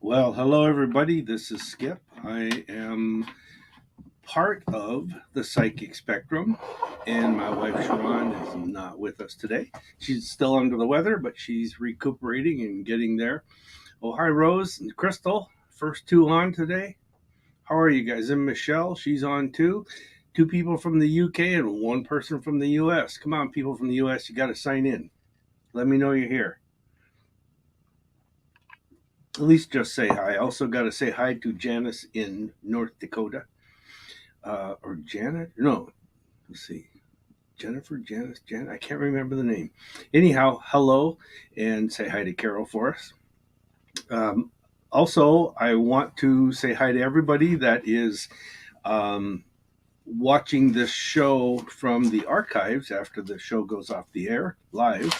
Well, hello everybody. This is Skip. I am part of the psychic spectrum, and my wife Sha'ron is not with us today. She's still under the weather, but she's recuperating and getting there. Oh, hi Rose and Crystal. First two on today. How are you guys? And Michelle, she's on too. Two people from the UK and one person from the US. Come on, people from the US, you got to sign in. Let me know you're here. At least just say hi. I also got to say hi to Janice in North Dakota. Or Janet? No, let's see. Jennifer, Janice, Janet. I can't remember the name. Anyhow, hello and say hi to Carol for us. Um, Also, I want to say hi to everybody that is um, watching this show from the archives after the show goes off the air live.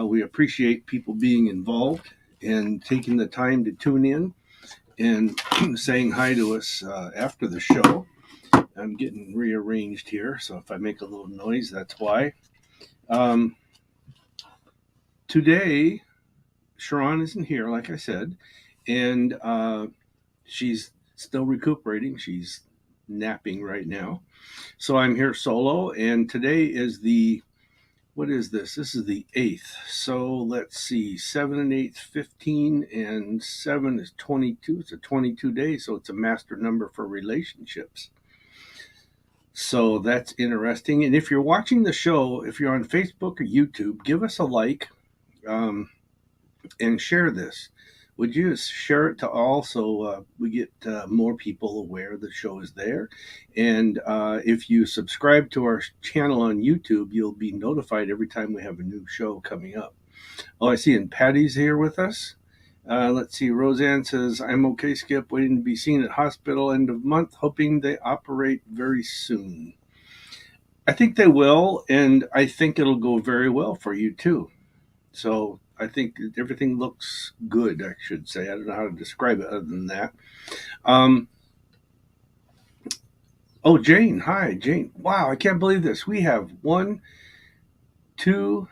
We appreciate people being involved and taking the time to tune in and saying hi to us after the show. I'm getting rearranged here, so if I make a little noise, that's why. Um, Today, Sha'ron isn't here, like I said, and she's still recuperating. She's napping right now. So I'm here solo, and today is what is this? This is the 8th. So let's see, 7 and 8, 15, and 7 is 22. It's a 22 day, so it's a master number for relationships. So that's interesting. And if you're watching the show, if you're on Facebook or YouTube, give us a like um, and share this. Would you share it to all so we get more people aware the show is there? And if you subscribe to our channel on YouTube, you'll be notified every time we have a new show coming up. Oh, I see. And Patty's here with us. Let's see. Roseanne says, I'm okay, Skip. Waiting to be seen at hospital end of month, hoping they operate very soon. I think they will, and I think it'll go very well for you too. So I think everything looks good, I should say. I don't know how to describe it other than that. Um, oh, Jane. Hi, Jane. Wow, I can't believe this. We have one, two,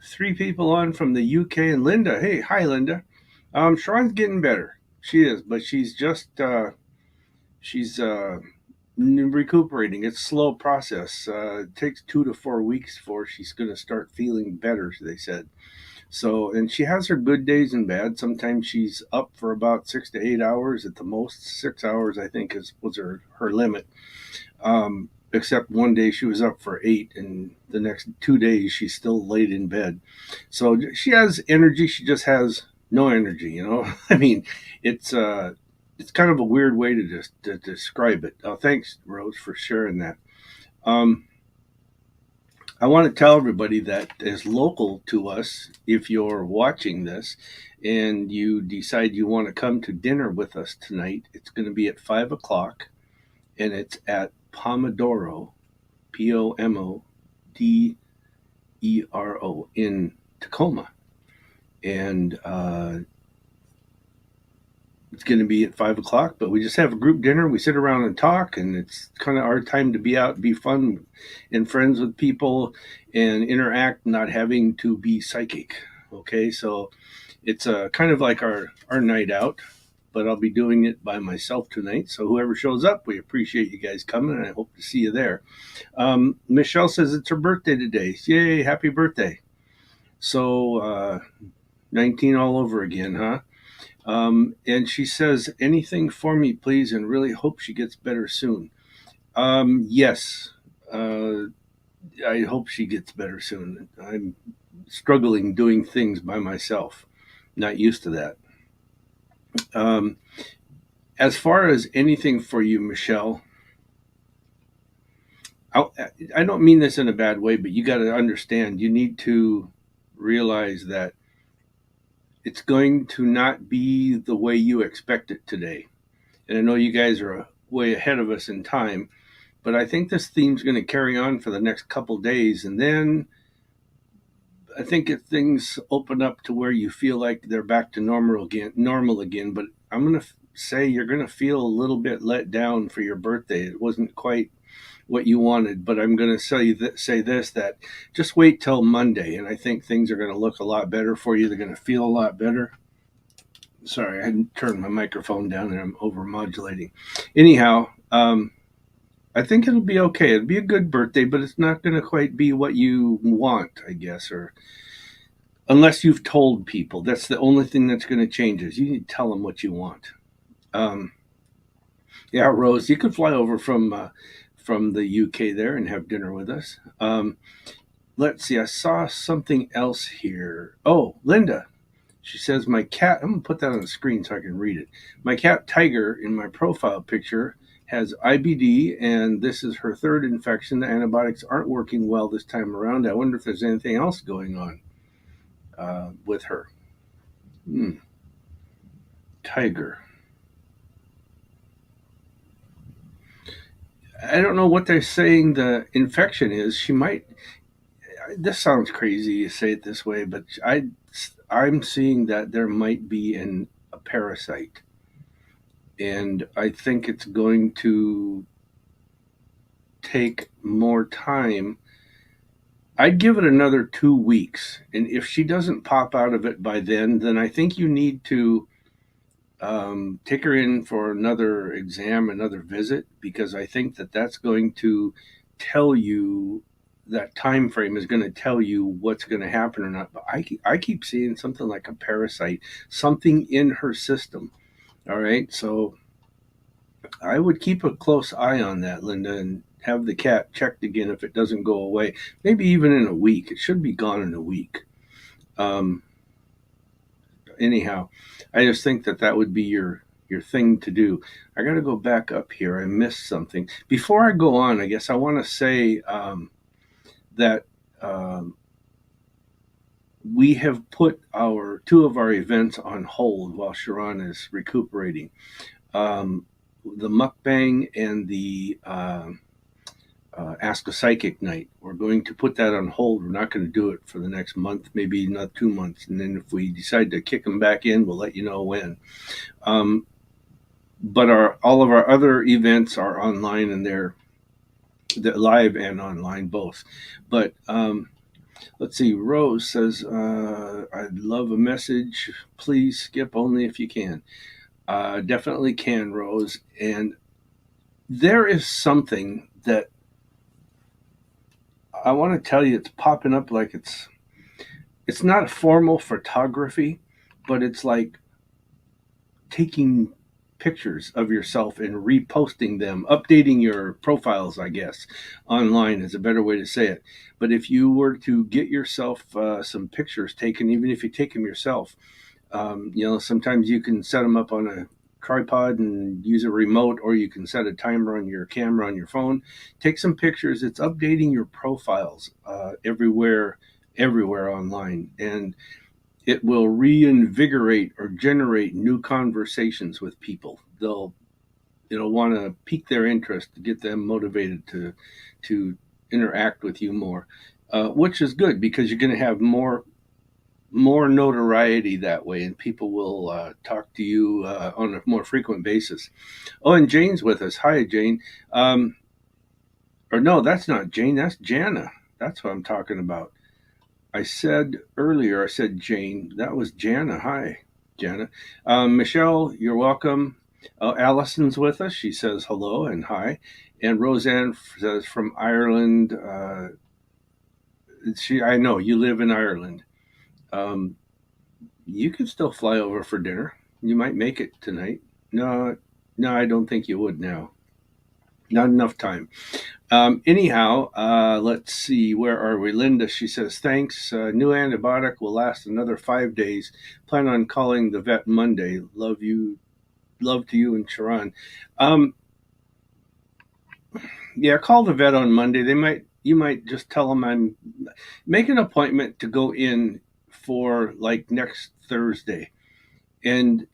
three people on from the UK and Linda. Hey, hi, Linda. Sharon's getting better. She is, but she's recuperating. It's a slow process. It takes 2 to 4 weeks before she's going to start feeling better, they said. So, and she has her good days and bad. Sometimes she's up for about 6 to 8 hours at the most. 6 hours, I think, was her limit. Except one day she was up for 8, and the next 2 days she's still laid in bed. So she has energy. She just has no energy. I mean, it's it's kind of a weird way to describe it. Thanks, Rose, for sharing that. Um, I want to tell everybody that is local to us, if you're watching this and you decide you want to come to dinner with us tonight, it's going to be at 5 o'clock and it's at Pomodoro, Pomodero, in Tacoma. And it's going to be at 5 o'clock, but we just have a group dinner. We sit around and talk, and it's kind of our time to be out, be fun, and friends with people, and interact, not having to be psychic. Okay, so it's kind of like our night out, but I'll be doing it by myself tonight. So whoever shows up, we appreciate you guys coming, and I hope to see you there. Michelle says it's her birthday today. Yay, happy birthday. So 19 all over again, huh? And she says, anything for me, please, and really hope she gets better soon. Yes, I hope she gets better soon. I'm struggling doing things by myself, not used to that. Um, as far as anything for you, Michelle, I, I don't mean this in a bad way, but you got to understand, you need to realize that it's going to not be the way you expect it today. And I know you guys are way ahead of us in time, but I think this theme's going to carry on for the next couple days, and then I think if things open up to where you feel like they're back to normal again. But I'm going to say you're going to feel a little bit let down for your birthday. It wasn't quite what you wanted. But I'm going to say this, that just wait till Monday, and I think things are going to look a lot better for you. They're going to feel a lot better. Sorry, I hadn't turned my microphone down and I'm over modulating. Anyhow, I think it'll be okay. It'll be a good birthday, but it's not going to quite be what you want, I guess, or unless you've told people. That's the only thing that's going to change is you need to tell them what you want. Um, yeah, Rose, you could fly over from the UK there and have dinner with us. Let's see. I saw something else here. Oh, Linda. She says, my cat, I'm going to put that on the screen so I can read it. My cat Tiger in my profile picture has IBD, and this is her third infection. The antibiotics aren't working well this time around. I wonder if there's anything else going on with her. Tiger. I don't know what they're saying the infection is. She might, this sounds crazy to say it this way, but I'm seeing that there might be a parasite. And I think it's going to take more time. I'd give it another 2 weeks. And if she doesn't pop out of it by then I think you need to take her in for another exam, another visit, because I think that's going to tell you, that time frame is going to tell you what's going to happen or not. But I keep seeing something like a parasite, something in her system. All right. So I would keep a close eye on that, Linda, and have the cat checked again if it doesn't go away. Maybe even in a week. It should be gone in a week. Um, Anyhow, I just think that would be your thing to do. I got to go back up here. I missed something. Before I go on, I guess I want to say that we have put two of our events on hold while Sha'ron is recuperating. The mukbang and the Ask a Psychic night. We're going to put that on hold. We're not going to do it for the next month, maybe not 2 months. And then if we decide to kick them back in, we'll let you know when. But all of our other events are online, and they're live and online both. But let's see. Rose says, I'd love a message. Please skip only if you can. Definitely can, Rose. And there is something that I want to tell you, it's popping up like it's not formal photography, but it's like taking pictures of yourself and reposting them, updating your profiles, I guess, online is a better way to say it. But if you were to get yourself some pictures taken, even if you take them yourself, sometimes you can set them up on a tripod and use a remote, or you can set a timer on your camera on your phone. Take some pictures. It's updating your profiles everywhere online, and it will reinvigorate or generate new conversations with people. It'll want to pique their interest to get them motivated to interact with you more, which is good because you're going to have more notoriety that way, and people will talk to you on a more frequent basis. Oh, and Jane's with us. Hi, Jane. Or no, that's not Jane. That's Jana. That's what I'm talking about. I said Jane. That was Jana. Hi, Jana. Michelle, you're welcome. Allison's with us. She says hello and hi. And Roseanne says from Ireland. I know you live in Ireland. You could still fly over for dinner. You might make it tonight. No, I don't think you would now. Not enough time. Anyhow, let's see. Where are we? Linda, she says, thanks. New antibiotic will last another 5 days. Plan on calling the vet Monday. Love to you and Sha'ron. Yeah, call the vet on Monday. You might just tell them make an appointment to go in for like next Thursday, or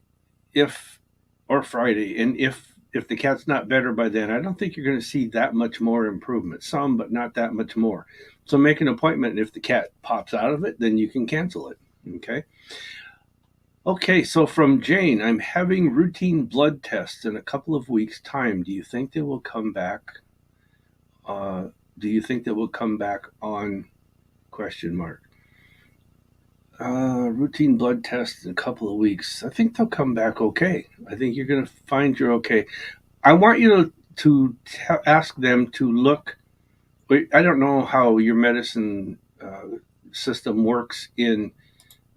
Friday, and if the cat's not better by then, I don't think you're going to see that much more improvement. Some, but not that much more. So make an appointment, and if the cat pops out of it, then you can cancel it. Okay, so from Jane, I'm having routine blood tests in a couple of weeks' time. Do you think they will come back Do you think that will come back on? Question mark. Routine blood tests in a couple of weeks. I think they'll come back okay. I think you're going to find you're okay. I want you to ask them to look. I don't know how your medicine system works in.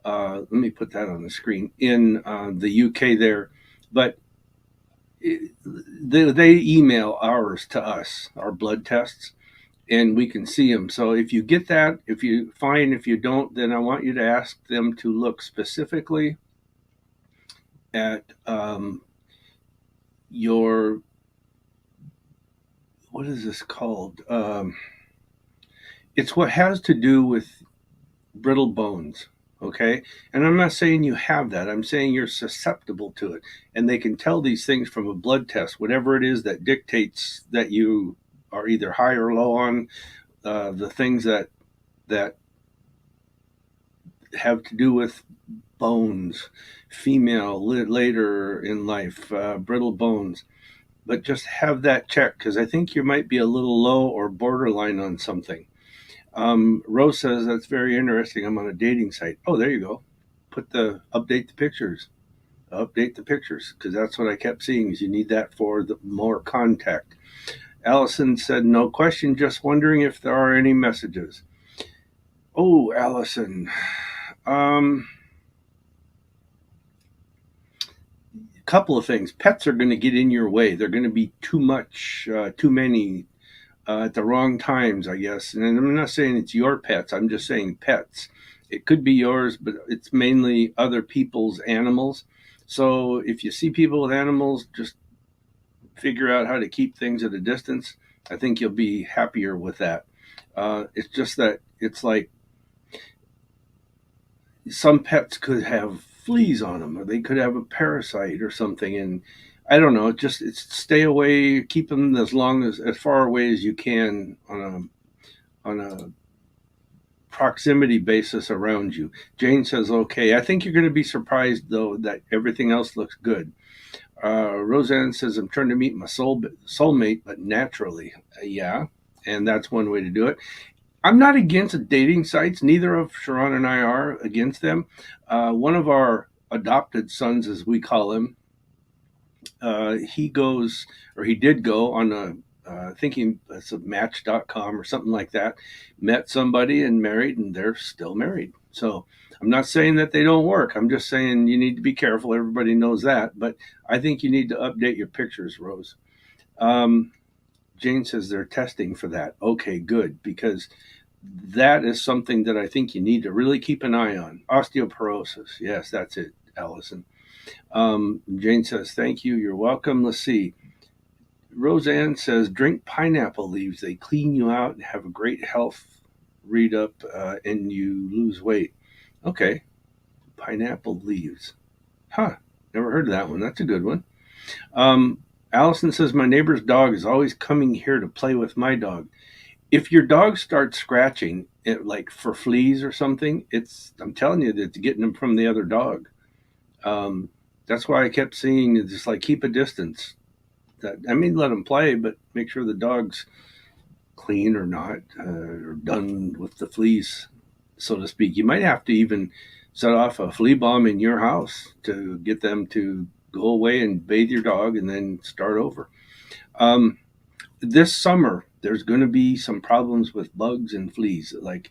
Let me put that on the screen in the UK there, but they email ours to us, our blood tests, and we can see them. So if you get that, if you fine, if you don't, then I want you to ask them to look specifically at your, what is this called? It's what has to do with brittle bones. Okay. And I'm not saying you have that. I'm saying you're susceptible to it. And they can tell these things from a blood test, whatever it is that dictates that you are either high or low on the things that have to do with bones, female later in life, brittle bones. But just have that checked because I think you might be a little low or borderline on something. Rose says that's very interesting. I'm on a dating site. Oh, there you go. Update the pictures. Update the pictures because that's what I kept seeing. Is you need that for the more contact. Allison said, no question. Just wondering if there are any messages. Oh, Allison. Couple of things. Pets are going to get in your way. They're going to be too much, too many at the wrong times, I guess. And I'm not saying it's your pets. I'm just saying pets. It could be yours, but it's mainly other people's animals. So if you see people with animals, just figure out how to keep things at a distance. I think you'll be happier with that. It's just that it's like some pets could have fleas on them, or they could have a parasite or something, and I don't know. It's stay away, keep them as far away as you can on a proximity basis around you. Jane says, okay. I think you're going to be surprised though that everything else looks good. Roseanne says, I'm trying to meet my soulmate, but naturally. Yeah, and that's one way to do it. I'm not against dating sites. Neither of Sha'ron and I are against them. One of our adopted sons, as we call him, he goes, or he did go on I think it's a match.com or something like that, met somebody and married, and they're still married. So I'm not saying that they don't work. I'm just saying you need to be careful. Everybody knows that. But I think you need to update your pictures, Rose. Um, Jane says they're testing for that. Okay, good, because that is something that I think you need to really keep an eye on. Osteoporosis. Yes, that's it, Allison. Jane says, thank you. You're welcome. Let's see. Roseanne says, drink pineapple leaves. They clean you out and have a great health read up, and you lose weight. Okay. Pineapple leaves. Huh. Never heard of that one. That's a good one. Um, Allison says, my neighbor's dog is always coming here to play with my dog. If your dog starts scratching it, like for fleas or something, I'm telling you that it's getting them from the other dog. Um, that's why I kept seeing it's just like keep a distance. Let them play, but make sure the dog's clean or not, or done with the fleas, so to speak. You might have to even set off a flea bomb in your house to get them to go away and bathe your dog and then start over. Um, this summer, there's going to be some problems with bugs and fleas, like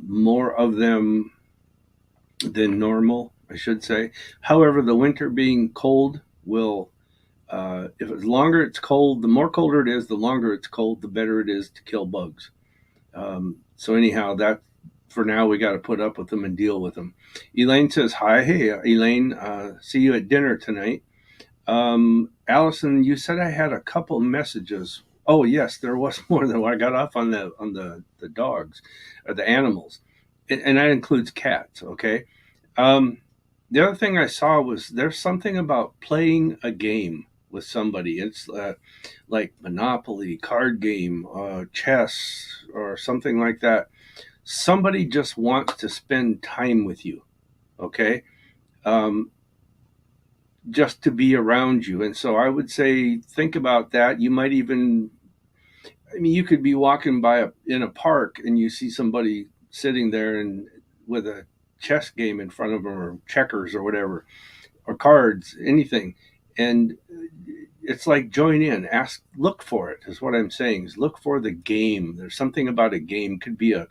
more of them than normal, I should say. However, the winter being cold will, if it's longer it's cold, the more colder it is, the longer it's cold, the better it is to kill bugs. So anyhow, that for now we got to put up with them and deal with them. Elaine says hi. Hey, Elaine, see you at dinner tonight. Allison, you said I had a couple messages. Oh yes, there was more than I got off on the dogs or the animals, and that includes cats. Okay. Um, the other thing I saw was there's something about playing a game with somebody. It's like Monopoly, card game, chess, or something like that. Somebody just wants to spend time with you. Okay. Um, just to be around you. And so I would say, think about that. You might even, I mean, you could be walking by in a park and you see somebody sitting there and with a chess game in front of them, or checkers or whatever, or cards, anything, and it's like join in, ask, look for it. Is what I'm saying. Is look for the game. There's something about a game. Could be a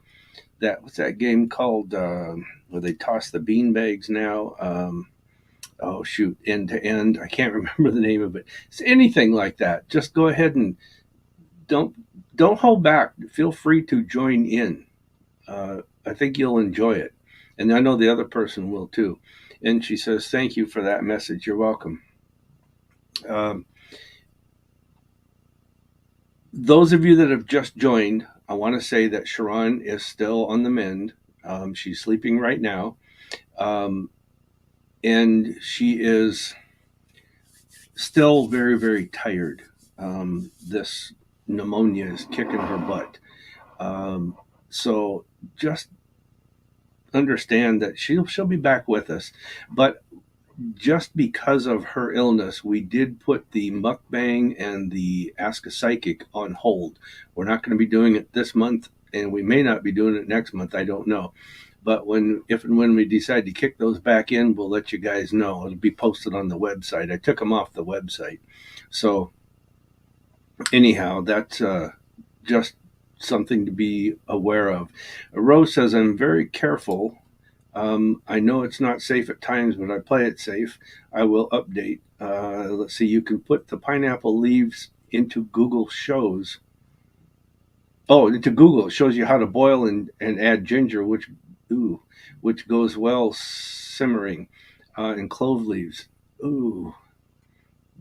that what's that game called? Where they toss the bean bags now. Oh shoot, end to end. I can't remember the name of it. It's anything like that. Just go ahead and don't don't hold back. Feel free to join in. I think you'll enjoy it, and I know the other person will too. And she says, "Thank you for that message. You're welcome." Um, those of you that have just joined, I want to say that Sha'ron is still on the mend. She's sleeping right now, um, and she is still very, very tired. This pneumonia is kicking her butt. Um, so just understand that she'll be back with us, but just because of her illness, we did put the mukbang and the Ask a Psychic on hold. We're not going to be doing it this month, and we may not be doing it next month. I don't know. But if and when we decide to kick those back in, we'll let you guys know. It'll be posted on the website. I took them off the website. So, anyhow, that's just something to be aware of. Rose says, I'm very careful. I know it's not safe at times, but I play it safe. I will update. Let's see, you can put the pineapple leaves into Google Shows. Oh, into Google. It shows you how to boil and add ginger, which goes well simmering, and clove leaves. Ooh,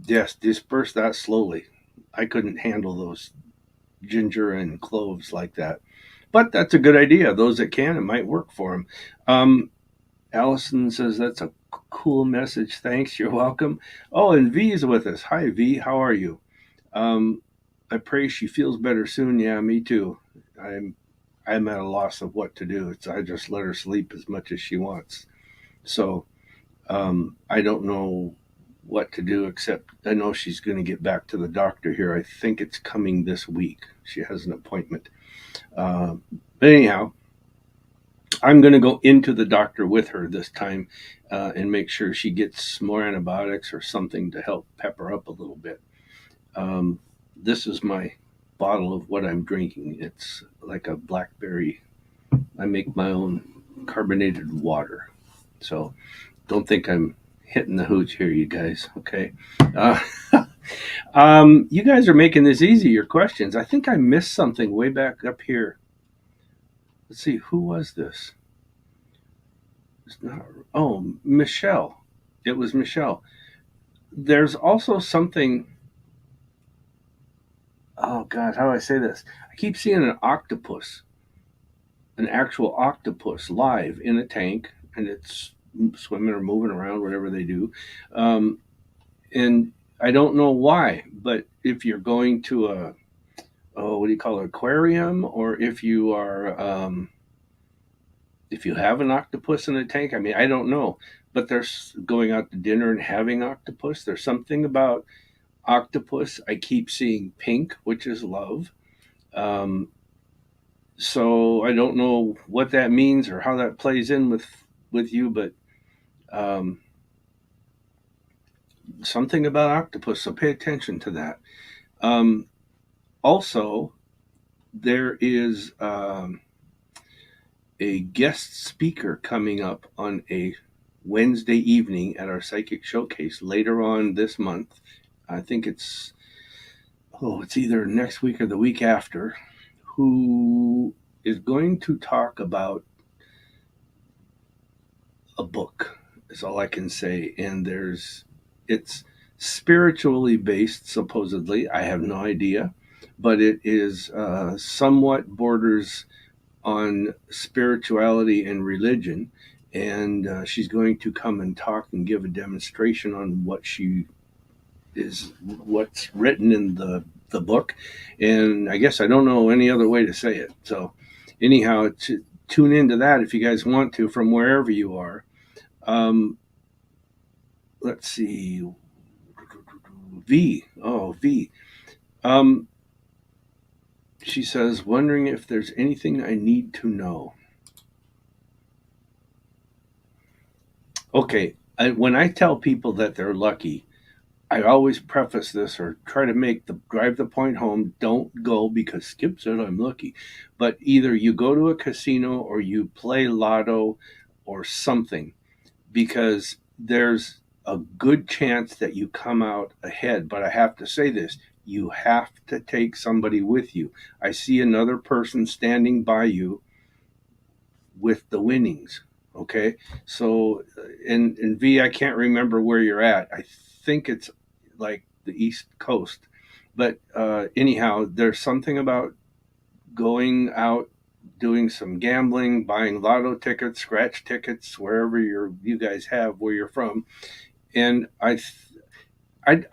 yes, disperse that slowly. I couldn't handle those ginger and cloves like that. But that's a good idea. Those that can, it might work for them. Allison says that's a cool message. Thanks. You're welcome. Oh, and V is with us. Hi, V. How are you? Um, I pray she feels better soon. Yeah, me too. I'm I'm at a loss of what to do. I just let her sleep as much as she wants. So I don't know what to do, except I know she's going to get back to the doctor here. I think it's coming this week. She has an appointment. Uh, but anyhow, I'm going to go into the doctor with her this time, and make sure she gets more antibiotics or something to help pep her up a little bit. Um, this is my bottle of what I'm drinking. It's like a blackberry. I make my own carbonated water. So don't think I'm hitting the hooch here, you guys. Okay. Uh, you guys are making this easy, your questions. I think I missed something way back up here. Let's see, who was this? It's not. Oh, Michelle. It was Michelle. There's also something. Oh God, how do I say this? I keep seeing an octopus, an actual octopus, live in a tank, and it's swimming or moving around, whatever they do. Um, and I don't know why, but if you're going to a, oh, what do you call it, aquarium, or if you have an octopus in a tank, I mean, I don't know, but there's going out to dinner and having octopus. There's something about octopus. I keep seeing pink, which is love. Um, so I don't know what that means or how that plays in with you, but um, something about octopus. So pay attention to that. Um, Also, there is a guest speaker coming up on a Wednesday evening at our psychic showcase later on this month. I think it's either next week or the week after, who is going to talk about a book. Is all I can say. And it's spiritually based, supposedly. I have no idea, but it is somewhat borders on spirituality and religion. And she's going to come and talk and give a demonstration on what's written in the book. And I guess I don't know any other way to say it. So, anyhow, tune into that if you guys want to from wherever you are. Um, let's see. V. Oh, V. Um, She says, wondering if there's anything I need to know. Okay, when I tell people that they're lucky, I always preface this or try to drive the point home. Don't go because Skip said I'm lucky, but either you go to a casino or you play lotto or something, because there's a good chance that you come out ahead. But I have to say this: you have to take somebody with you. I see another person standing by you with the winnings. Okay, so in V, I can't remember where you're at. I think it's like the East Coast, but anyhow, there's something about going out, doing some gambling, buying lotto tickets, scratch tickets, wherever you guys have where you're from, and I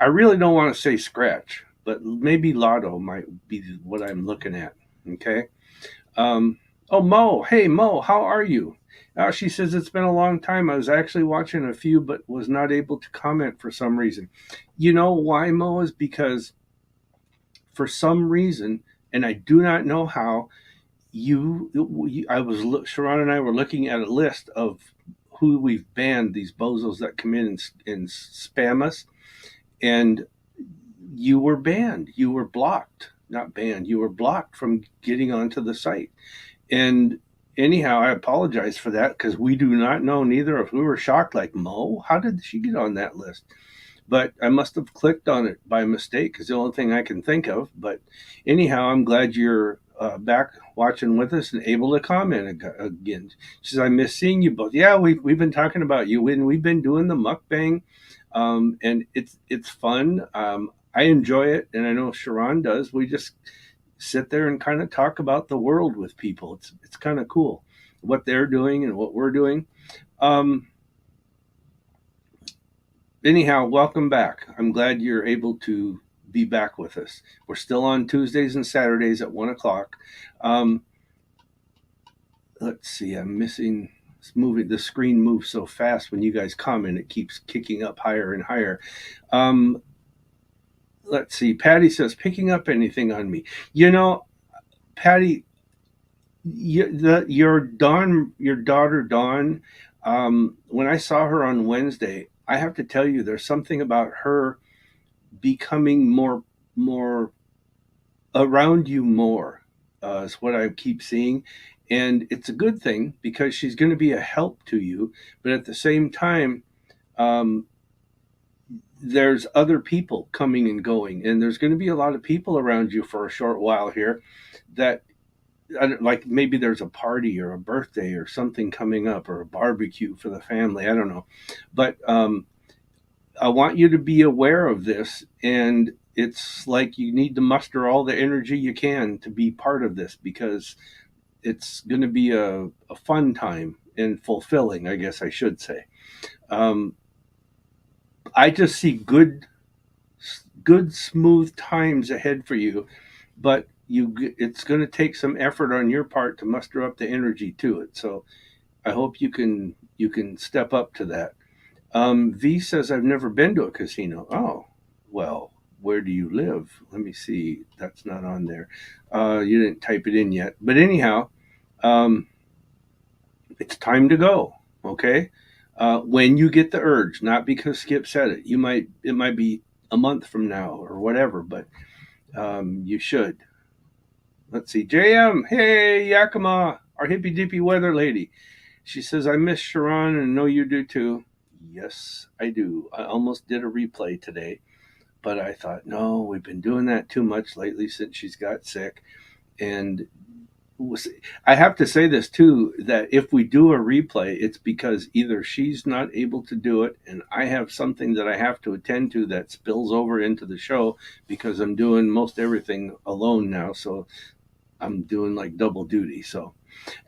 really don't want to say scratch, but maybe lotto might be what I'm looking at. Okay. Um, oh, Mo. Hey, Mo, how are you? She says it's been a long time. I was actually watching a few, but was not able to comment for some reason. You know why, Mo? Is because for some reason, and I do not know how, Sha'ron and I were looking at a list of who we've banned, these bozos that come in and spam us, and you were banned. You were blocked, not banned. You were blocked from getting onto the site. And anyhow, I apologize for that because we do not know. Neither of we were shocked. Like, Mo, how did she get on that list? But I must have clicked on it by mistake because the only thing I can think of. But anyhow, I'm glad you're back watching with us and able to comment again. She says, I miss seeing you both. Yeah, we've been talking about you and we've been doing the mukbang, and it's fun. I enjoy it, and I know Sha'ron does. We just sit there and kind of talk about the world with people. It's kind of cool what they're doing and what we're doing. Um, Anyhow, welcome back. I'm glad you're able to be back with us. We're still on Tuesdays and Saturdays at 1 o'clock. Um, let's see. I'm missing. It's moving. The screen moves so fast when you guys comment. It keeps kicking up higher and higher. Um, let's see. Patty says, picking up anything on me. You know, Patty, your daughter Dawn. When I saw her on Wednesday, I have to tell you, there's something about her becoming more around you more. Is what I keep seeing, and it's a good thing because she's going to be a help to you. But at the same time, um, there's other people coming and going, and there's going to be a lot of people around you for a short while here that like maybe there's a party or a birthday or something coming up or a barbecue for the family. I don't know, but I want you to be aware of this, and it's like you need to muster all the energy you can to be part of this because it's going to be a fun time and fulfilling, I guess I should say. Um, I just see good smooth times ahead for you, but it's going to take some effort on your part to muster up the energy to it. So I hope you can step up to that. V says, I've never been to a casino. Oh, well, where do you live? Let me see. That's not on there. You didn't type it in yet. But anyhow, um, it's time to go. Okay. When you get the urge, not because Skip said it. It might be a month from now or whatever, but you should. Let's see. JM, hey, Yakima, our hippy dippy weather lady. She says, I miss Sha'ron and know you do too. Yes, I do. I almost did a replay today, but I thought, no, we've been doing that too much lately since she's got sick. And I have to say this too, that if we do a replay, it's because either she's not able to do it and I have something that I have to attend to that spills over into the show because I'm doing most everything alone now. So I'm doing like double duty. So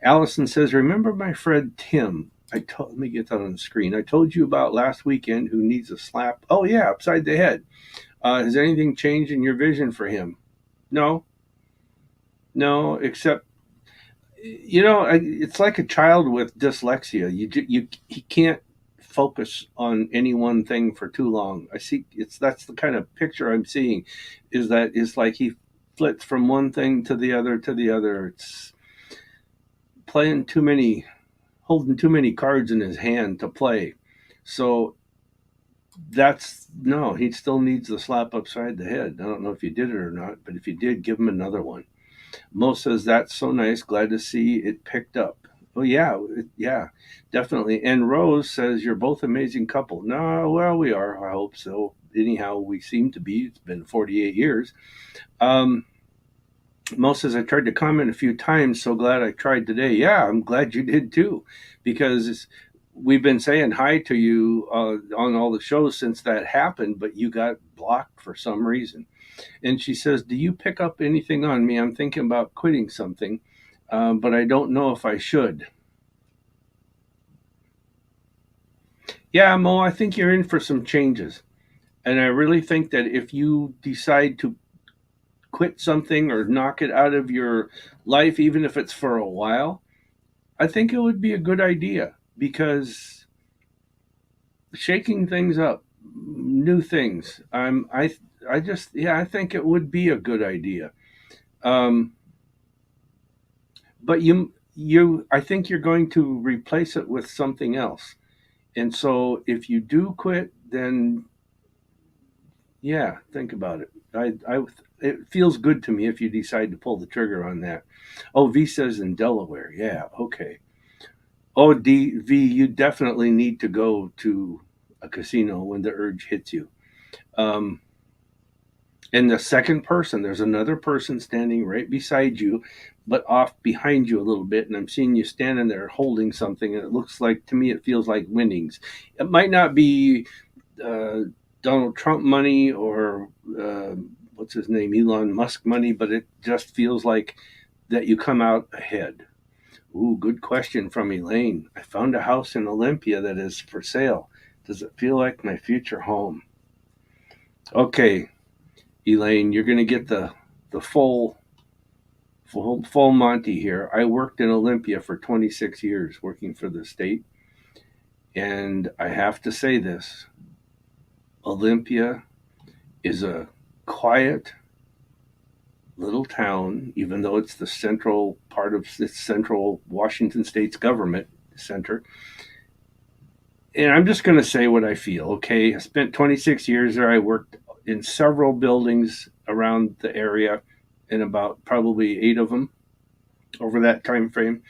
Allison says, remember my friend Tim? Let me get that on the screen. I told you about last weekend who needs a slap. Oh yeah, upside the head. Has anything changed in your vision for him? No, no, except it's like a child with dyslexia. He can't focus on any one thing for too long. I see that's the kind of picture I'm seeing, is that it's like he flits from one thing to the other to the other. It's playing too many, holding too many cards in his hand to play. So that's no, he still needs the slap upside the head. I don't know if you did it or not, but if you did, give him another one. Mo says, that's so nice. Glad to see it picked up. Oh, yeah, yeah, definitely. And Rose says, you're both amazing couple. No, well, we are. I hope so. Anyhow, we seem to be. It's been 48 years. Um, Mo says, I tried to comment a few times. So glad I tried today. Yeah, I'm glad you did too, because we've been saying hi to you on all the shows since that happened, but you got blocked for some reason. And she says, do you pick up anything on me? I'm thinking about quitting something, but I don't know if I should. Yeah, Mo, I think you're in for some changes. And I really think that if you decide to quit something or knock it out of your life, even if it's for a while, I think it would be a good idea because shaking things up, new things, I just, yeah, I think it would be a good idea. Um, but I think you're going to replace it with something else. And so if you do quit, then yeah, think about it. It feels good to me if you decide to pull the trigger on that. Oh, V says in Delaware. Yeah, okay. Oh, V, you definitely need to go to a casino when the urge hits you. Um, and the second person, there's another person standing right beside you, but off behind you a little bit. And I'm seeing you standing there holding something. And it looks like, to me, it feels like winnings. It might not be uh, Donald Trump money or what's his name, Elon Musk money, but it just feels like that you come out ahead. Ooh, good question from Elaine. I found a house in Olympia that is for sale. Does it feel like my future home? Okay, Elaine, you're going to get the full Monty here. I worked in Olympia for 26 years, working for the state, and I have to say this: Olympia is a quiet little town, even though it's the central part of the central Washington state's government center. And I'm just going to say what I feel, okay? I spent 26 years there. I worked in several buildings around the area, in about probably 8 of them over that time frame.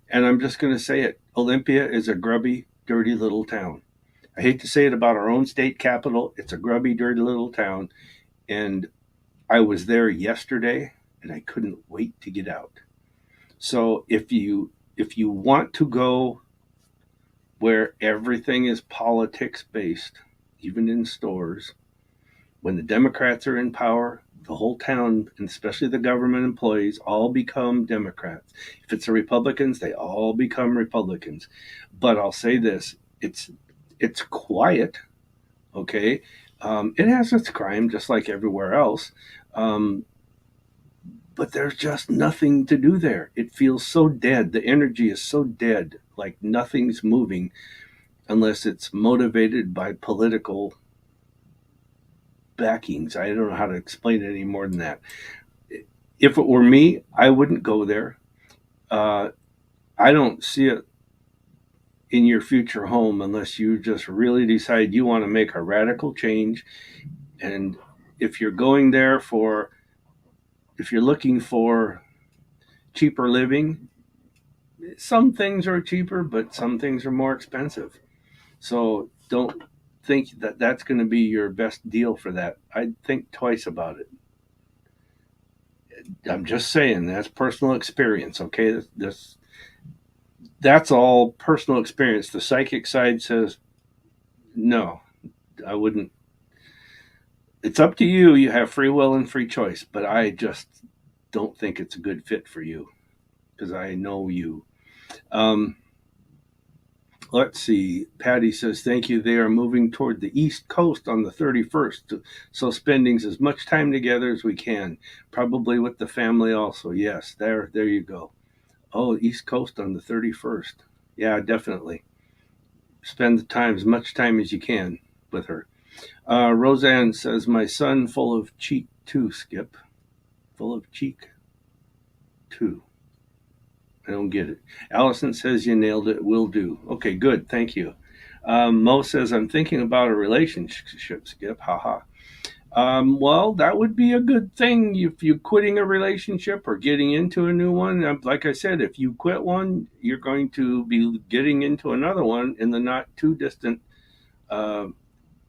And I'm just going to say it. Olympia is a grubby, dirty little town. I hate to say it about our own state capital. It's a grubby, dirty little town. And I was there yesterday and I couldn't wait to get out. So if you want to go where everything is politics based, even in stores, when the Democrats are in power, the whole town, and especially the government employees, all become Democrats. If it's the Republicans, they all become Republicans. But I'll say this: it's quiet, okay. It has its crime, just like everywhere else. Um, but there's just nothing to do there. It feels so dead. The energy is so dead, like nothing's moving unless it's motivated by political backings. I don't know how to explain it any more than that. If it were me, I wouldn't go there. Uh, I don't see it in your future home unless you just really decide you want to make a radical change. And if you're going there if you're looking for cheaper living, some things are cheaper, but some things are more expensive. So don't think that that's going to be your best deal for that. I'd think twice about it. I'm just saying that's personal experience. Okay, that's all personal experience. The psychic side says no, I wouldn't. It's up to you. You have free will and free choice, but I just don't think it's a good fit for you because I know you. Um, let's see. Patty says, thank you. They are moving toward the East Coast on the 31st. So spending as much time together as we can, probably with the family also. Yes, there you go. Oh, East Coast on the 31st. Yeah, definitely. Spend the time, as much time as you can with her. Roseanne says, my son full of cheek too, Skip. full of cheek, too. I don't get it. Allison says you nailed it. Will do. Okay, good. Thank you. Mo says, I'm thinking about a relationship, Skip. Haha. Well, that would be a good thing if you're quitting a relationship or getting into a new one. Like I said, if you quit one, you're going to be getting into another one in the not too distant uh,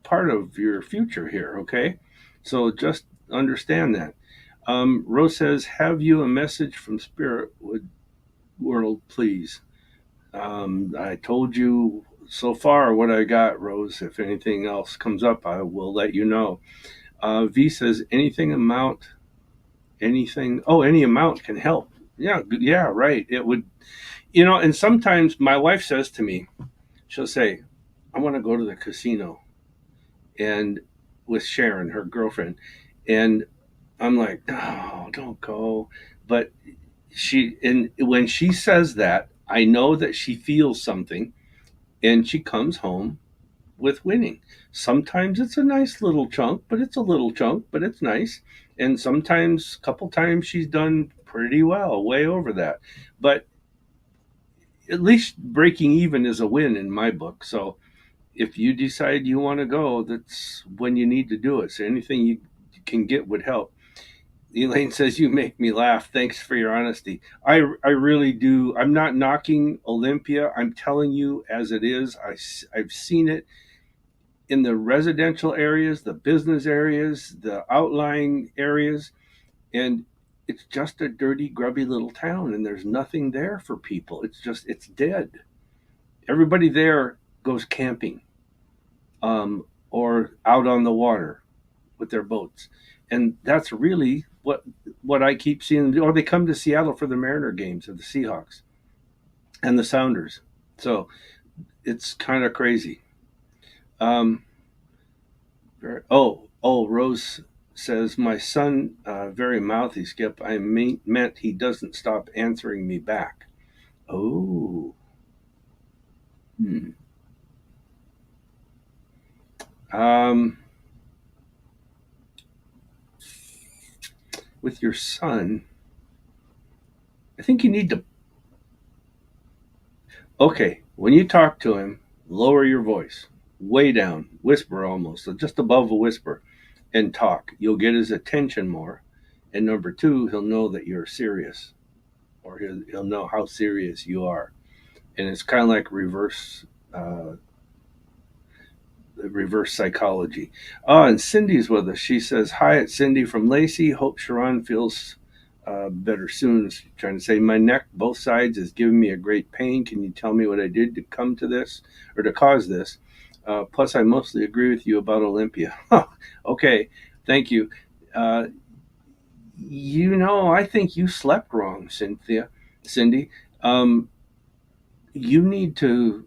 part of your future here, okay? So just understand that. Rose says, have you a message from Spirit World, please? I told you so far what I got, Rose. If anything else comes up, I will let you know. V says, any amount can help. Yeah, right. It would, and sometimes my wife says to me, she'll say, I want to go to the casino and with Sharon, her girlfriend. And I'm like, no, don't go. But and when she says that, I know that she feels something and she comes home with winning. Sometimes it's a nice little chunk, but it's a little chunk, but it's nice. And sometimes, a couple times, she's done pretty well, way over that. But at least breaking even is a win in my book. So if you decide you want to go, that's when you need to do it. So anything you can get would help. Elaine says, you make me laugh. Thanks for your honesty. I really do. I'm not knocking Olympia. I'm telling you as it is. I've seen it in the residential areas, the business areas, the outlying areas, and it's just a dirty, grubby little town, and there's nothing there for people. It's dead. Everybody there goes camping, or out on the water with their boats, and that's really what I keep seeing. Or they come to Seattle for the Mariner games of the Seahawks and the Sounders. So it's kind of crazy. Um, Rose says, my son, very mouthy, Skip. Meant he doesn't stop answering me back. Oh. Hmm. Um, with your son, I think you need to. Okay, when you talk to him, lower your voice, way down, whisper almost, so just above a whisper, and talk. You'll get his attention more. And number two, he'll know that you're serious, or he'll know how serious you are. And it's kind of like uh, reverse psychology. And Cindy's with us. She says, hi, it's Cindy from Lacey. Hope Sha'ron feels better soon. She's trying to say, my neck, both sides, is giving me a great pain. Can you tell me what I did to come to this or to cause this? Plus, I mostly agree with you about Olympia. Okay, thank you. Uh, I think you slept wrong, Cindy. Um, you need to,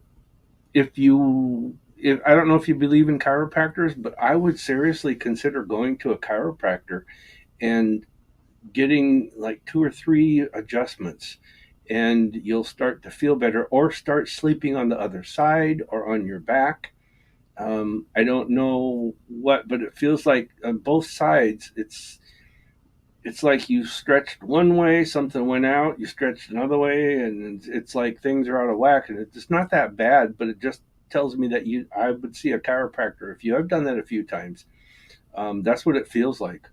if I don't know if you believe in chiropractors, but I would seriously consider going to a chiropractor and getting like two or three adjustments, and you'll start to feel better, or start sleeping on the other side or on your back. I don't know what, but it feels like on both sides, it's like you stretched one way, something went out, you stretched another way, and it's like things are out of whack. And it's not that bad, but it just tells me that I would see a chiropractor. If you have done that a few times, that's what it feels like.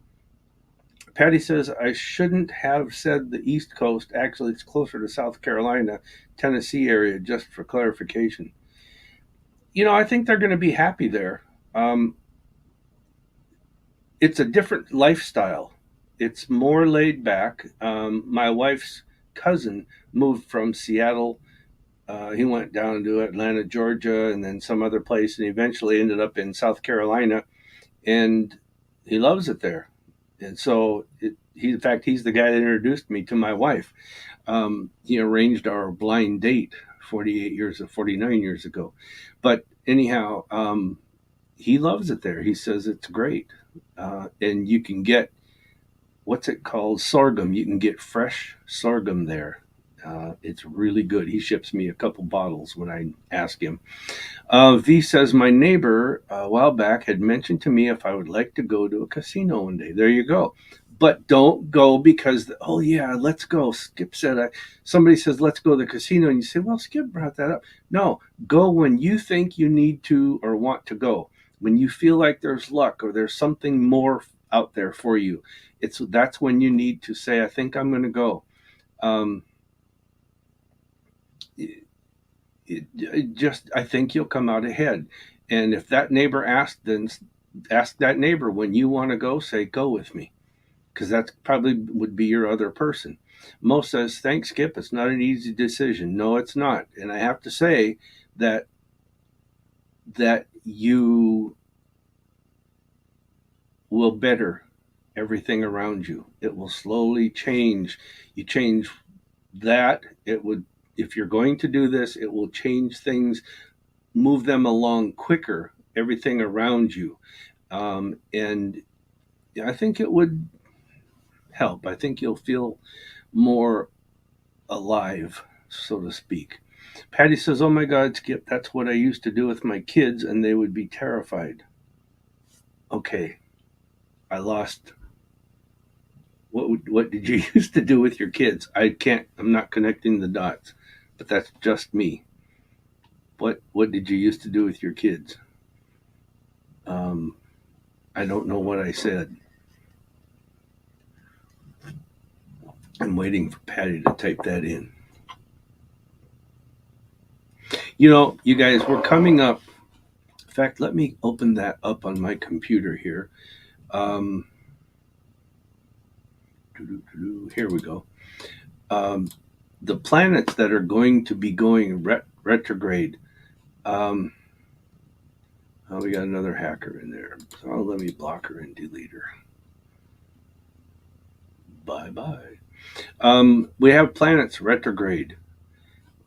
Patty says, I shouldn't have said the East Coast. Actually, it's closer to South Carolina, Tennessee area, just for clarification. I think they're going to be happy there. Um, it's a different lifestyle. It's more laid back. My wife's cousin moved from Seattle. He went down to Atlanta, Georgia, and then some other place, and eventually ended up in South Carolina. And he loves it there. And so, in fact, he's the guy that introduced me to my wife. He arranged our blind date 49 years ago. But anyhow, he loves it there. He says it's great. And you can get, what's it called? Sorghum. You can get fresh sorghum there. It's really good. He ships me a couple bottles when I ask him. V says, my neighbor a while back had mentioned to me if I would like to go to a casino one day. There you go. But don't go because, oh yeah, let's go. Skip said, somebody says let's go to the casino, and you say, well, Skip brought that up. No, go when you think you need to or want to go. When you feel like there's luck or there's something more out there for you, that's when you need to say, I think I'm going to go. Um, it just, I think you'll come out ahead. And if that neighbor asked, then ask that neighbor when you want to go. Say, go with me, because that probably would be your other person. Mo says, thanks, Skip. It's not an easy decision. No, it's not. And I have to say that you will better everything around you. It will slowly change. You change that, it would, if you're going to do this, it will change things, move them along quicker, everything around you. And I think it would help. I think you'll feel more alive, so to speak. Patty says, oh my God, Skip, that's what I used to do with my kids, and they would be terrified. Okay, I lost. What did you used to do with your kids? I'm not connecting the dots, but that's just me. What did you used to do with your kids? Um, I don't know what I said. I'm waiting for Patty to type that in. You guys, we're coming up. In fact, let me open that up on my computer here. Um, Here we go. Um, the planets that are going to be going retrograde. Um, oh, we got another hacker in there. So let me block her and delete her. Bye bye. We have planets retrograde.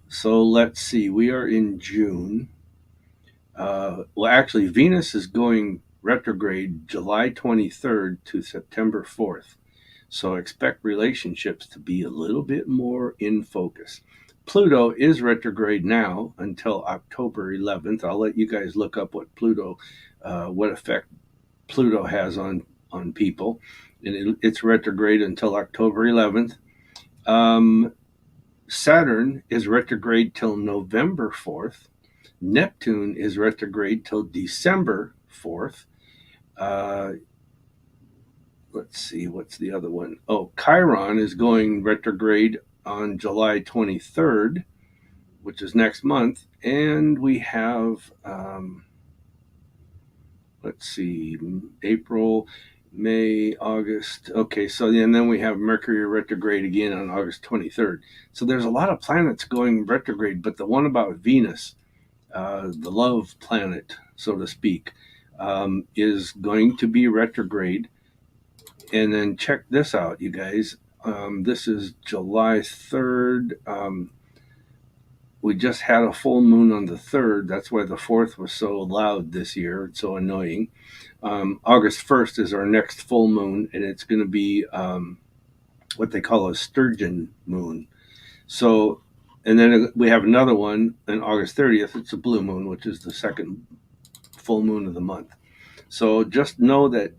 So let's see. We are in June. Well, actually, Venus is going retrograde July 23rd to September 4th. So expect relationships to be a little bit more in focus. Pluto is retrograde now until October 11th. I'll let you guys look up what effect Pluto has on people. And it's retrograde until October 11th. Saturn is retrograde till November 4th. Neptune is retrograde till December 4th. Uh, let's see, what's the other one? Oh, Chiron is going retrograde on July 23rd, which is next month. And we have, let's see, April, May, August. Okay, so and then we have Mercury retrograde again on August 23rd. So there's a lot of planets going retrograde, but the one about Venus, the love planet, so to speak, is going to be retrograde. And then check this out, you guys. This is July 3rd. We just had a full moon on the 3rd. That's why the 4th was so loud this year. It's so annoying. August 1st is our next full moon, and it's going to be what they call a sturgeon moon. So, and then we have another one on August 30th. It's a blue moon, which is the second full moon of the month. So just know that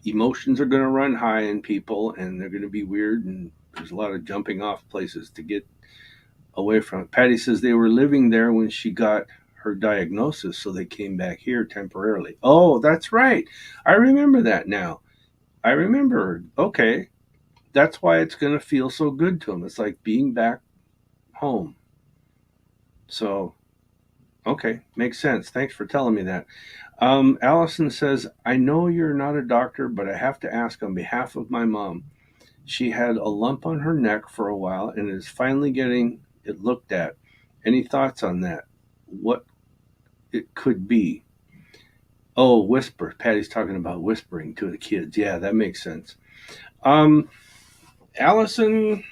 emotions are going to run high in people, and they're going to be weird, and there's a lot of jumping off places to get away from it. Patty says they were living there when she got her diagnosis, so they came back here temporarily. Oh, that's right. I remember that now. I remember. Okay. That's why it's going to feel so good to them. It's like being back home. So, okay, makes sense. Thanks for telling me that. Allison says, I know you're not a doctor, but I have to ask on behalf of my mom. She had a lump on her neck for a while and is finally getting it looked at. Any thoughts on that? What it could be? Oh, whisper. Patty's talking about whispering to the kids. Yeah, that makes sense. Allison,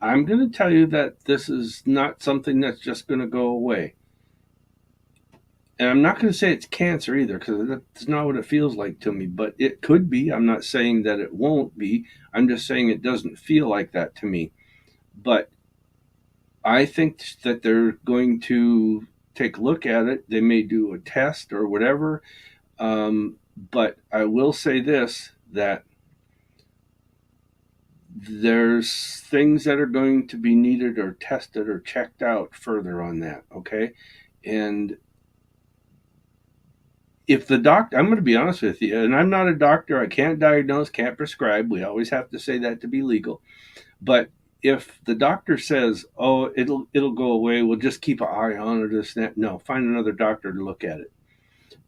I'm going to tell you that this is not something that's just going to go away. And I'm not going to say it's cancer either, because that's not what it feels like to me, but it could be. I'm not saying that it won't be. I'm just saying it doesn't feel like that to me. But I think that they're going to take a look at it. They may do a test or whatever. Um, but I will say this, that there's things that are going to be needed or tested or checked out further on that. Okay. And if the doctor, I'm going to be honest with you, and I'm not a doctor, I can't diagnose, can't prescribe. We always have to say that to be legal. But if the doctor says, "Oh, it'll go away, we'll just keep an eye on it," this and that, no, find another doctor to look at it.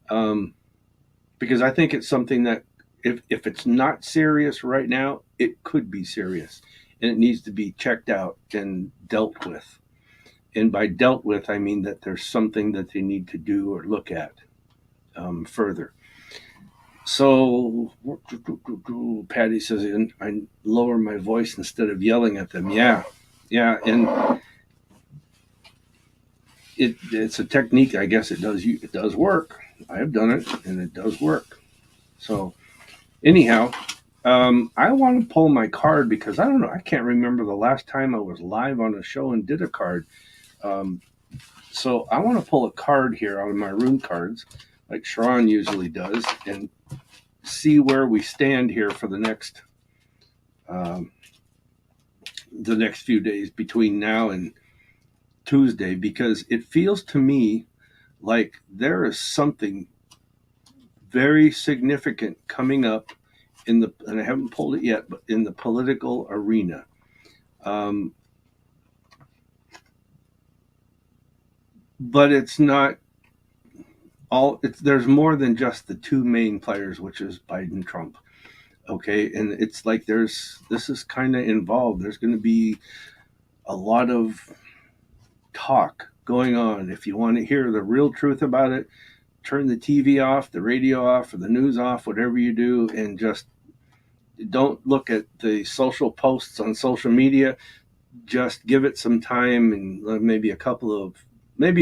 Um, because I think it's something that if it's not serious right now, it could be serious, and it needs to be checked out and dealt with. And by dealt with, I mean that there's something that they need to do or look at further. So Patty says, I lower my voice instead of yelling at them. Yeah, yeah, and it's a technique. I guess it does work. I have done it, and it does work. So anyhow, I want to pull my card because I don't know. I can't remember the last time I was live on a show and did a card. Um, so I want to pull a card here out of my rune cards, like Sha'ron usually does, and see where we stand here for um, the next few days between now and Tuesday, because it feels to me like there is something very significant coming up and I haven't pulled it yet, but in the political arena. Um, but it's not there's more than just the two main players, which is Biden, Trump. Okay. And it's like this is kind of involved. There's going to be a lot of talk going on. If you want to hear the real truth about it, turn the TV off, the radio off, or the news off, whatever you do, and just don't look at the social posts on social media. Just give it some time and maybe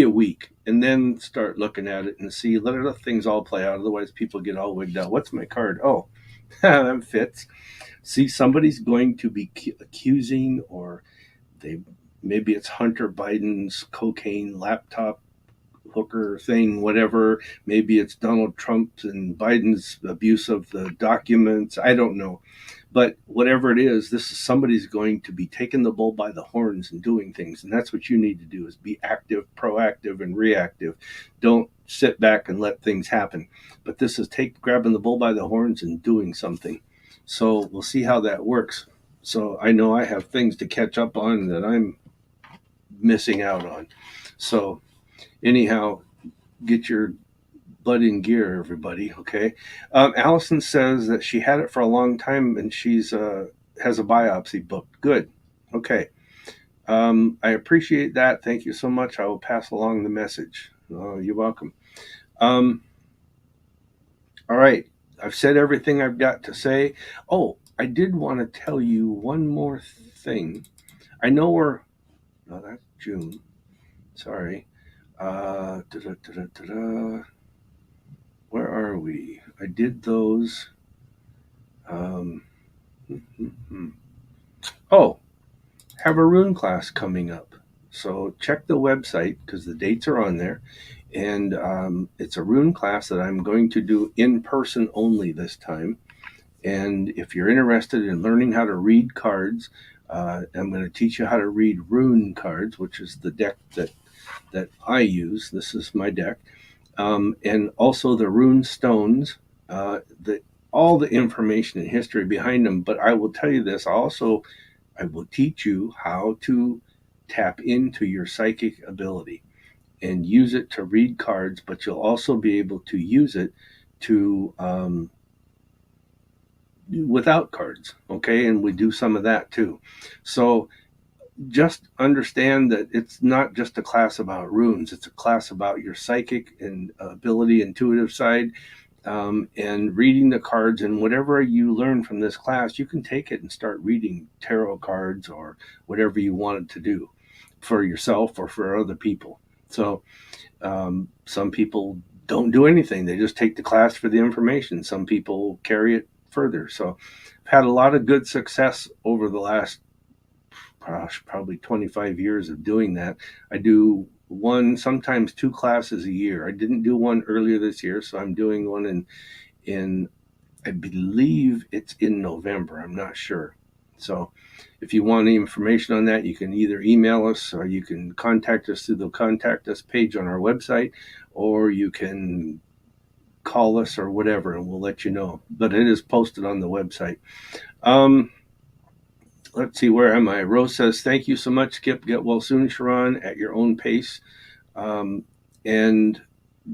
a week, and then start looking at it and see, let the things all play out. Otherwise, people get all wigged out. What's my card? Oh, that fits. See, somebody's going to be accusing, or they maybe it's Hunter Biden's cocaine laptop hooker thing, whatever. Maybe it's Donald Trump's and Biden's abuse of the documents. I don't know. But whatever it is, this is somebody's going to be taking the bull by the horns and doing things. And that's what you need to do, is be active, proactive, and reactive. Don't sit back and let things happen. But this is grabbing the bull by the horns and doing something. So we'll see how that works. So I know I have things to catch up on that I'm missing out on. So anyhow, get your butt in gear, everybody. Okay. Allison says that she had it for a long time and she's has a biopsy booked. Good. Okay. I appreciate that. Thank you so much. I will pass along the message. You're welcome. All right. I've said everything I've got to say. Oh, I did want to tell you one more thing. I know no, that's June. Sorry. Where are we? I did those. Um, oh, have a rune class coming up. So check the website because the dates are on there. And it's a rune class that I'm going to do in person only this time. And if you're interested in learning how to read cards, I'm going to teach you how to read rune cards, which is the deck that I use. This is my deck. And also the rune stones, all the information and history behind them. But I will tell you this also, I will teach you how to tap into your psychic ability and use it to read cards, but you'll also be able to use it to without cards. Okay. And we do some of that too. So just understand that it's not just a class about runes. It's a class about your psychic and ability, intuitive side, and reading the cards. And whatever you learn from this class, you can take it and start reading tarot cards or whatever you wanted to do for yourself or for other people. So some people don't do anything. They just take the class for the information. Some people carry it further. So I've had a lot of good success over the last probably 25 years of doing that. I do one, sometimes two classes a year. I didn't do one earlier this year, so I'm doing one in I believe it's in November. I'm not sure. So if you want any information on that, you can either email us or you can contact us through the contact us page on our website, or you can call us or whatever, and we'll let you know. But it is posted on the website. Um, let's see, where am I? Rose says, "Thank you so much, Skip. Get well soon, Sha'ron, at your own pace." Um, and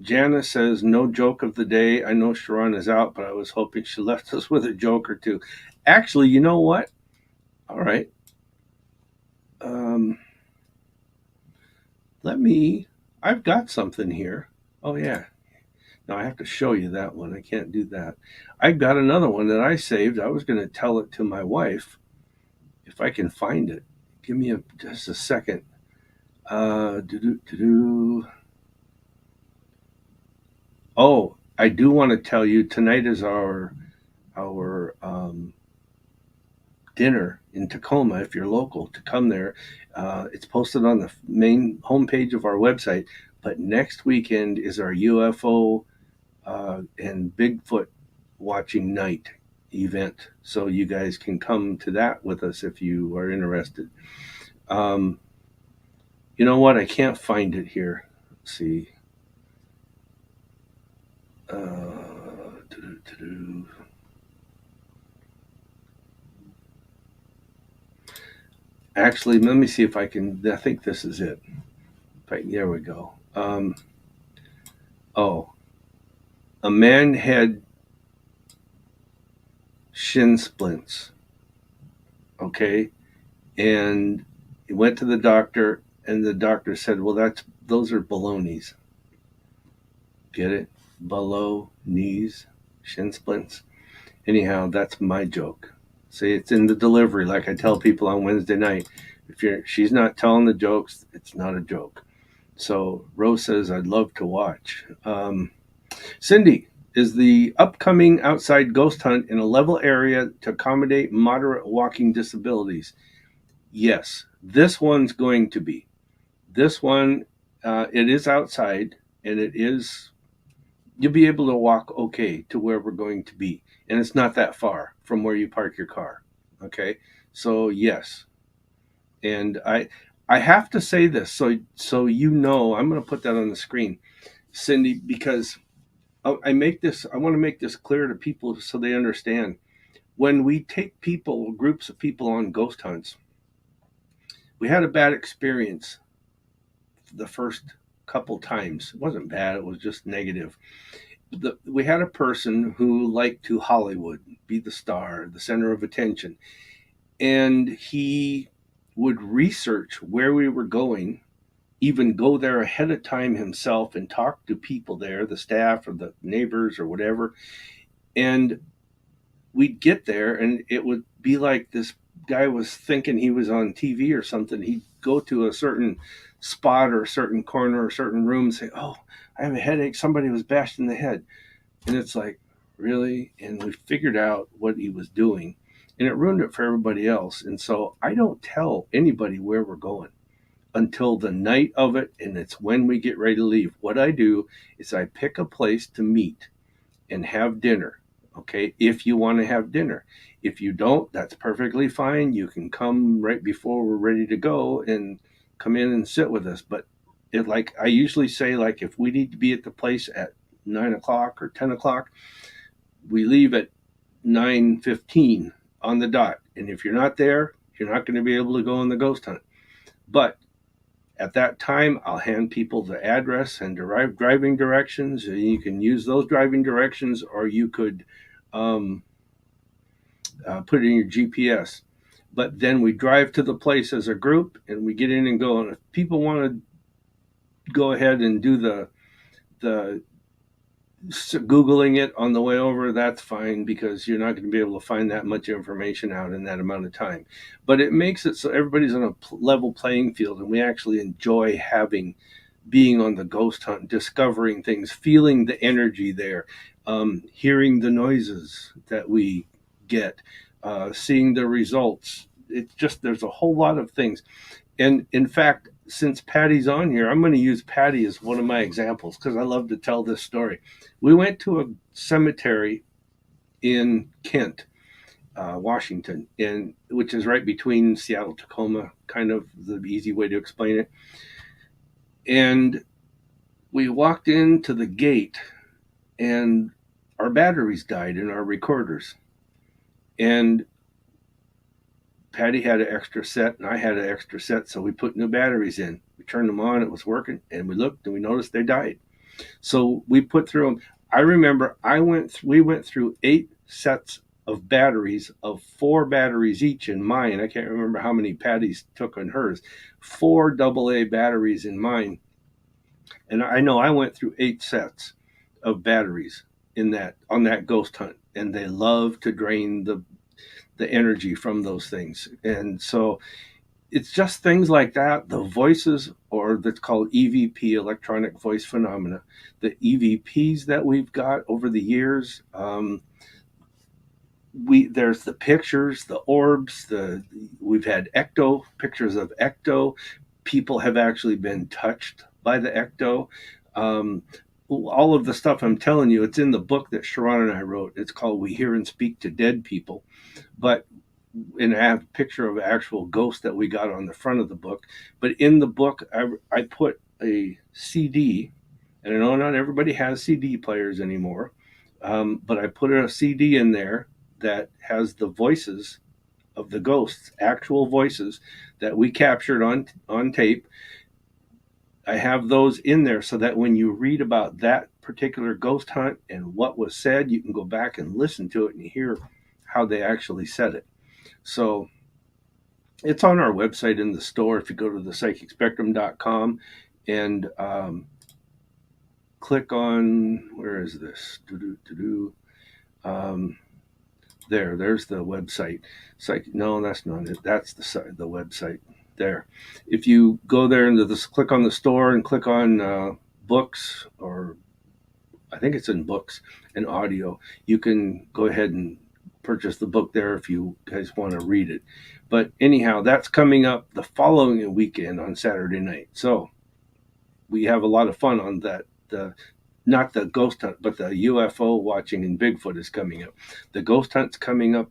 Jana says, "No joke of the day. I know Sha'ron is out, but I was hoping she left us with a joke or two." Actually, you know what? All right. Um, let me, I've got something here. Oh, yeah. Now I have to show you that one. I can't do that. I've got another one that I saved. I was going to tell it to my wife if I can find it. Give me just a second. Oh, I do want to tell you tonight is our dinner in Tacoma. If you're local, to come there. It's posted on the main homepage of our website. But next weekend is our UFO and Bigfoot watching night event. So you guys can come to that with us if you are interested. Um, you know what? I can't find it here. Let's see. Doo-doo-doo-doo. Actually, let me see if I can. I think this is it. There we go. Oh, a man had shin splints. Okay, and he went to the doctor, and the doctor said, "Well, those are balonies." Get it? Below knees, shin splints. Anyhow, that's my joke. See, it's in the delivery, like I tell people on Wednesday night. If she's not telling the jokes, it's not a joke. So Rose says, "I'd love to watch." Cindy, is the upcoming outside ghost hunt in a level area to accommodate moderate walking disabilities? Yes, this one's going to be. This one, it is outside, and it is, you'll be able to walk okay to where we're going to be. And it's not that far from where you park your car. Okay. So yes. And I have to say this so you know, I'm going to put that on the screen, Cindy, because I want to make this clear to people so they understand. When we take groups of people on ghost hunts, we had a bad experience the first couple times. It wasn't bad, it was just negative. We had a person who liked to Hollywood, be the star, the center of attention. And he would research where we were going, even go there ahead of time himself and talk to people there, the staff or the neighbors or whatever. And we'd get there and it would be like this guy was thinking he was on TV or something. He'd go to a certain spot or a certain corner or a certain room and say, "Oh, I have a headache. Somebody was bashed in the head." And it's like, really? And we figured out what he was doing, and it ruined it for everybody else. And so I don't tell anybody where we're going until the night of it, and it's when we get ready to leave. What I do is I pick a place to meet and have dinner. Okay, if you want to have dinner. If you don't, that's perfectly fine. You can come right before we're ready to go and come in and sit with us. But like I usually say, like if we need to be at the place at 9 o'clock or 10 o'clock, we leave at 9:15 on the dot. And if you're not there, you're not going to be able to go on the ghost hunt. But at that time, I'll hand people the address and driving directions. You can use those driving directions, or you could um, put it in your GPS. But then we drive to the place as a group, and we get in and go. And if people want to go ahead and do the Googling it on the way over, that's fine, because you're not going to be able to find that much information out in that amount of time. But it makes it so everybody's on a level playing field, and we actually enjoy being on the ghost hunt, discovering things, feeling the energy there, hearing the noises that we get, seeing the results. It's just, there's a whole lot of things. And in fact, since Patty's on here, I'm going to use Patty as one of my examples because I love to tell this story. We went to a cemetery in Kent, Washington, and which is right between Seattle, Tacoma, kind of the easy way to explain it. And we walked into the gate, and our batteries died in our recorders. And Patty had an extra set, and I had an extra set, so we put new batteries in. We turned them on, it was working, and we looked and we noticed they died. So we put through them. I remember we went through 8 sets of batteries, of 4 batteries each in mine. I can't remember how many Patty's took on hers. 4 AA batteries in mine, and I know I went through 8 sets of batteries in that on that ghost hunt, and they love to drain the energy from those things. And so it's just things like that. The voices, or that's called EVP, electronic voice phenomena, the EVPs that we've got over the years. There's the pictures, the orbs. We've had ecto pictures of ecto. People have actually been touched by the ecto. Um, all of the stuff I'm telling you, it's in the book that Sha'ron and I wrote. It's called "We Hear and Speak to Dead People," but and I have a picture of an actual ghost that we got on the front of the book. But in the book, I put a CD, and I know not everybody has CD players anymore, but I put a CD in there that has the voices of the ghosts, actual voices that we captured on tape. I have those in there so that when you read about that particular ghost hunt and what was said, you can go back and listen to it and hear how they actually said it. So it's on our website in the store. If you go to the psychicspectrum.com and click on, where is this? Um, there's the website. No, that's not it. That's the website there. If you go there and click on the store and click on books, or I think it's in books and audio, you can go ahead and purchase the book there if you guys want to read it. But anyhow, that's coming up the following weekend on Saturday night. So we have a lot of fun on that. Not the ghost hunt, but the UFO watching in Bigfoot is coming up. The ghost hunt's coming up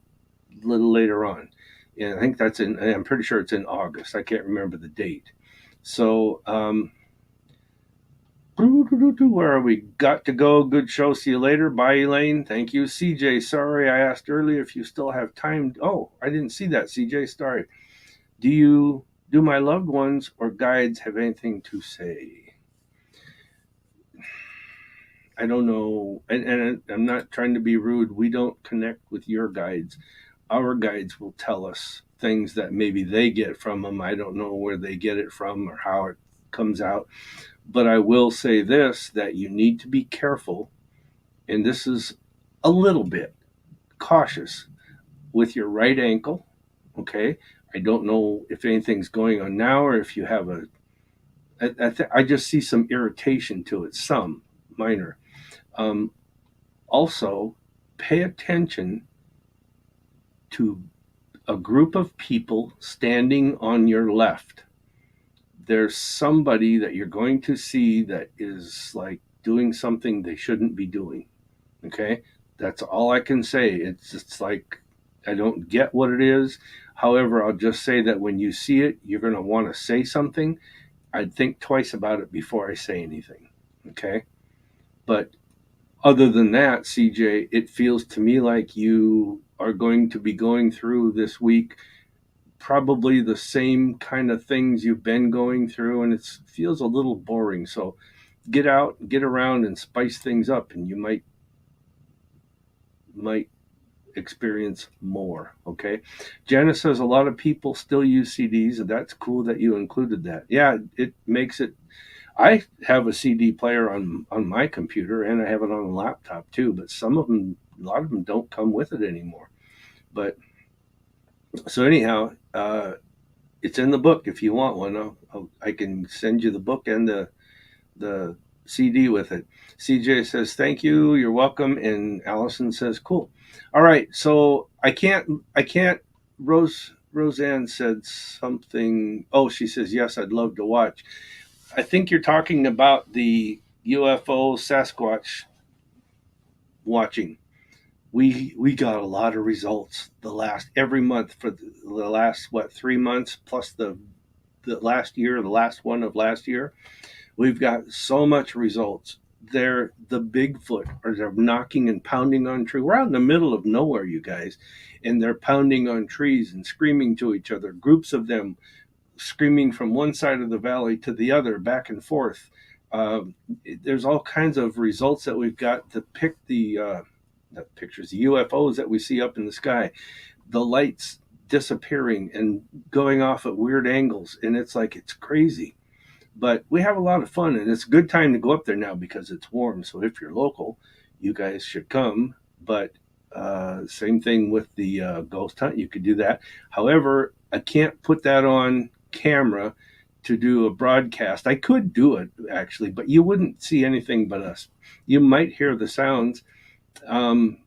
a little later on. And I think I'm pretty sure it's in August. I can't remember the date. So, where are we? Got to go. Good show. See you later. Bye, Elaine. Thank you. CJ, sorry I asked earlier if you still have time. Oh, I didn't see that, CJ. Sorry. Do my loved ones or guides have anything to say? I don't know. And I'm not trying to be rude. We don't connect with your guides. Our guides will tell us things that maybe they get from them. I don't know where they get it from or how it comes out. But I will say this, that you need to be careful, and this is a little bit cautious with your right ankle. Okay, I don't know if anything's going on now or if you have I just see some irritation to it, some minor. Um, Also, pay attention to a group of people standing on your left. There's somebody that you're going to see that is like doing something they shouldn't be doing. Okay, that's all I can say. It's like I don't get what it is. However, I'll just say that when you see it, you're going to want to say something. I'd think twice about it before I say anything. Okay, but other than that, CJ, it feels to me like you are going to be going through this week probably the same kind of things you've been going through, and it feels a little boring. So get out, get around, and spice things up, and you might experience more. Okay, Janice says a lot of people still use CDs, and that's cool that you included that. Yeah, it makes it. I have a CD player on my computer, and I have it on a laptop too. But a lot of them don't come with it anymore. But so anyhow, it's in the book if you want one. I can send you the book and the CD with it. CJ says thank you, you're welcome, and Allison says cool. All right, so I can't. Rose Roseanne said something. Oh, she says, yes, I'd love to watch. I think you're talking about the UFO Sasquatch watching. We got a lot of results the last every month for the last 3 months plus the last year, the last one of last year. We've got so much results. They're the Bigfoot, or they're knocking and pounding on trees. We're out in the middle of nowhere, you guys, and they're pounding on trees and screaming to each other. Groups of them screaming from one side of the valley to the other, back and forth. Um, there's all kinds of results that we've got to pick the pictures, the UFOs that we see up in the sky, the lights disappearing and going off at weird angles, and it's crazy. But we have a lot of fun, and it's a good time to go up there now because it's warm. So if you're local, you guys should come. But same thing with the ghost hunt. You could do that. However, I can't put that on camera to do a broadcast. I could do it actually, but you wouldn't see anything but us. You might hear the sounds, um,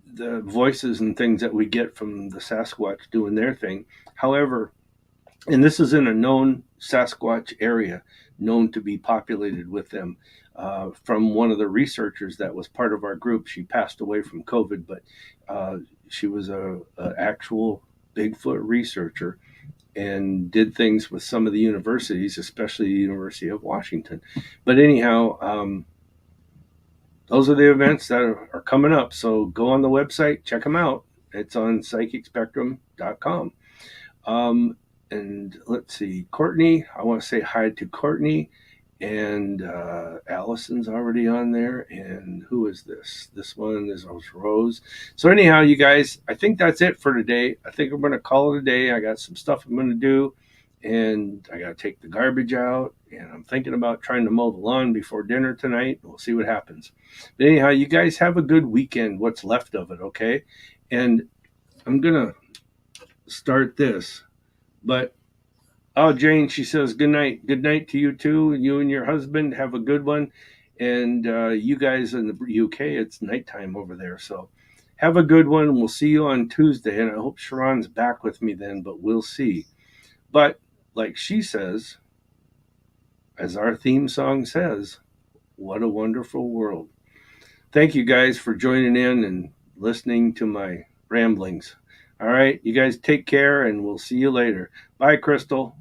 the voices and things that we get from the Sasquatch doing their thing. However, and this is in a known Sasquatch area, known to be populated with them. From one of the researchers that was part of our group, she passed away from COVID, but she was a actual Bigfoot researcher and did things with some of the universities, especially the University of Washington. But anyhow, those are the events that are coming up. So go on the website, check them out. It's on psychicspectrum.com. Um, and let's see, Courtney, I want to say hi to Courtney. And Allison's already on there. And who is this? This one is Rose. So, anyhow, you guys, I think that's it for today. I think I'm going to call it a day. I got some stuff I'm going to do. And I got to take the garbage out. And I'm thinking about trying to mow the lawn before dinner tonight. We'll see what happens. But anyhow, you guys have a good weekend, what's left of it, okay? And I'm going to start this. But oh, Jane, she says good night. Good night to you too. You and your husband have a good one. And you guys in the UK, it's nighttime over there. So have a good one. We'll see you on Tuesday. And I hope Sha'ron's back with me then, but we'll see. But like she says, as our theme song says, what a wonderful world. Thank you guys for joining in and listening to my ramblings. All right, you guys take care, and we'll see you later. Bye, Crystal.